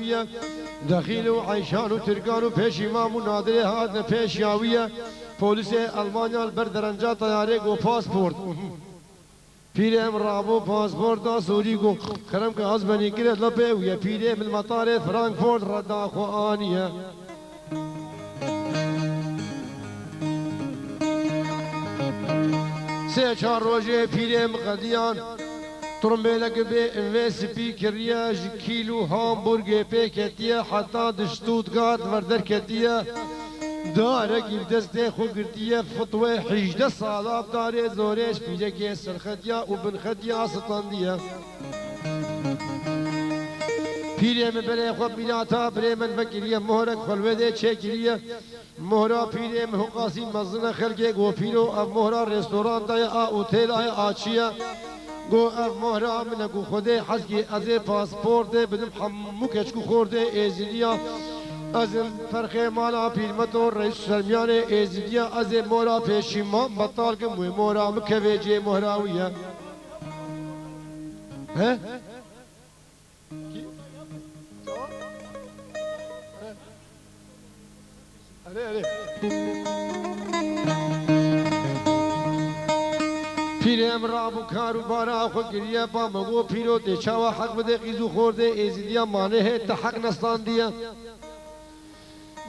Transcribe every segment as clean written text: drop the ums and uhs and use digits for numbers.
ويا دخيل وعيشان وتركان وبيش إمام ونادر هذا بيش ياوية بوليس ألمانيا البردرنجا طيارة و باسبورت پیرم رابو پاسپورت دا سوری کو خرم که از بنی کرد لپه و یا پیرم المطار فرانکفورت ردا خو آنیه سه چهار روزه پیرم قدیان ترمبلک به انوی سپیکریا کیلو هامبورگ پیکتیه حتی دشتوتگارت وردر کتیه داره گیل دسته خو گردیه فتوه 18 ساله داره زورش پیره که سرخدیا و بنخدیا ستاندیه پیره من بره خو بیناتا بره من فکریه مهرک خلوده چه کریه مهرا پیره من حقاسی مزنه خلقه گو پیرو اب مهرا رستوران دای اوتیل ای آچیه گو اب مهرا من گو خوده حسکی از پاسپورت بدم حمو کچکو خورده ایزیلیا از فرق مالا پیرمتو رئیس سرمیان ایزیدیا از مورا پیشیمان بطال که موی مورا مکویجه مهراویه ها؟ پیرم رابو کارو بارا خو گریه با مگو پیرو دیچاوا حق بده قیزو خورده ایزیدیا مانه ہے تحق نستان دیا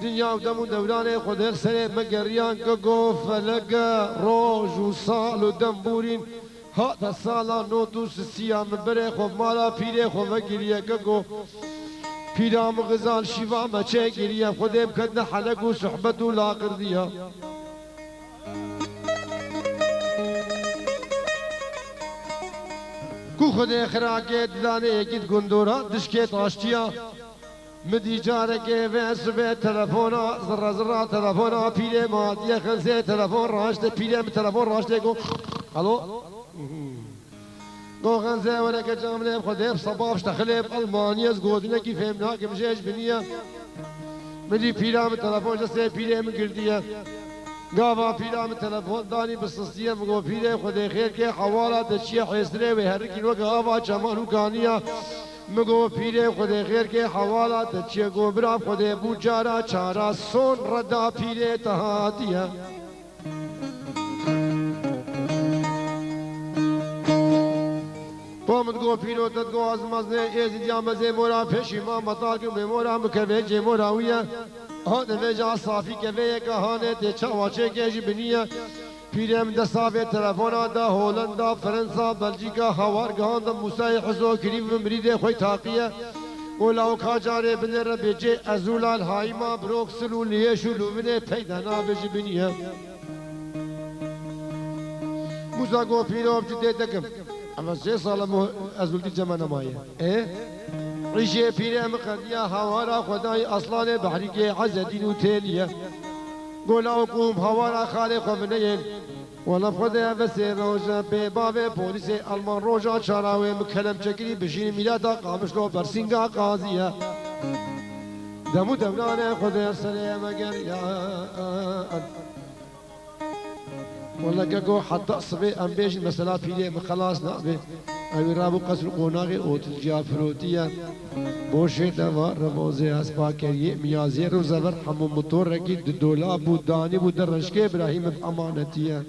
دنیا و دم و دوران خود سر مگریان که گو فلگه روز و سال و دنبورین ها تا سالا نوتو سیام بره خو مالا پیره خو مگریه که گو پیرام غزال شیوا مچه گریه خودم کدن حلق و صحبت و لاقر دیا کو خود خراکت دانه اکید گندورا دشکت آشتیا مدی جاره که ویس به تلفونا زر زر تلفونا پیله مادیه خنزه تلفون راشته پیله تلفون راشته گو الو گو خنزه ولی که جامله خودم صباحش تخلیب المانیز گودنه کی فهمنا که مجهش بنیه مدی پیله تلفون جسته پیله مگردیه گاوا پیله تلفون دانی بسستیه مگو پیله خود خیر که حواله دچیه حسره و هر کی وقت آوا چمانو کانیه مگو پیره خود خیر که حوالات چیه گو برا خود بوجارا چارا سون ردا پیره تهاتیه پامد گو پیرو تد گو از مزنه ایزی جامزه مورا پیشی ما مطال که مورا مکوه جه موراویه ها دویجا صافی کوه کهانه تی چاواچه کشی بنیه پیرم دستاوی تلفونا دا هولندا فرنسا بلژیکا هوارگهان دا موسای حزو کریم و مرید خوی تاقیه اولاو کاجاره بنر بیجه ازولال هایما بروکسل و لیشو لومنه پیدانا بیجی بینیه موسا گو پیرو بجده دکم اما 3 سال ازولتی جمع نمایه عیشه پیرم قدیه هوارا خدای اصلان بحری که عزدین و تیلیه گولاو قوم هوارا خالق و منین وانا خدا بس روزا به باب پلیس آلمان روزا چاراوی مکلم چکری بشین میلادا قامشلو برسینگا قاضیه دمو دوران خدا سلام اگر یا والله كاكو حتى صبي ام بيش المسألة فيدي خلاص نابي اوي رابو قصر قوناغي اوت الجافروتية بوشي دوا رموزي اسبا كريه ميازي روزا بر حمو موتور ركي دولاب بو داني بو درشكي ابراهيم بامانتية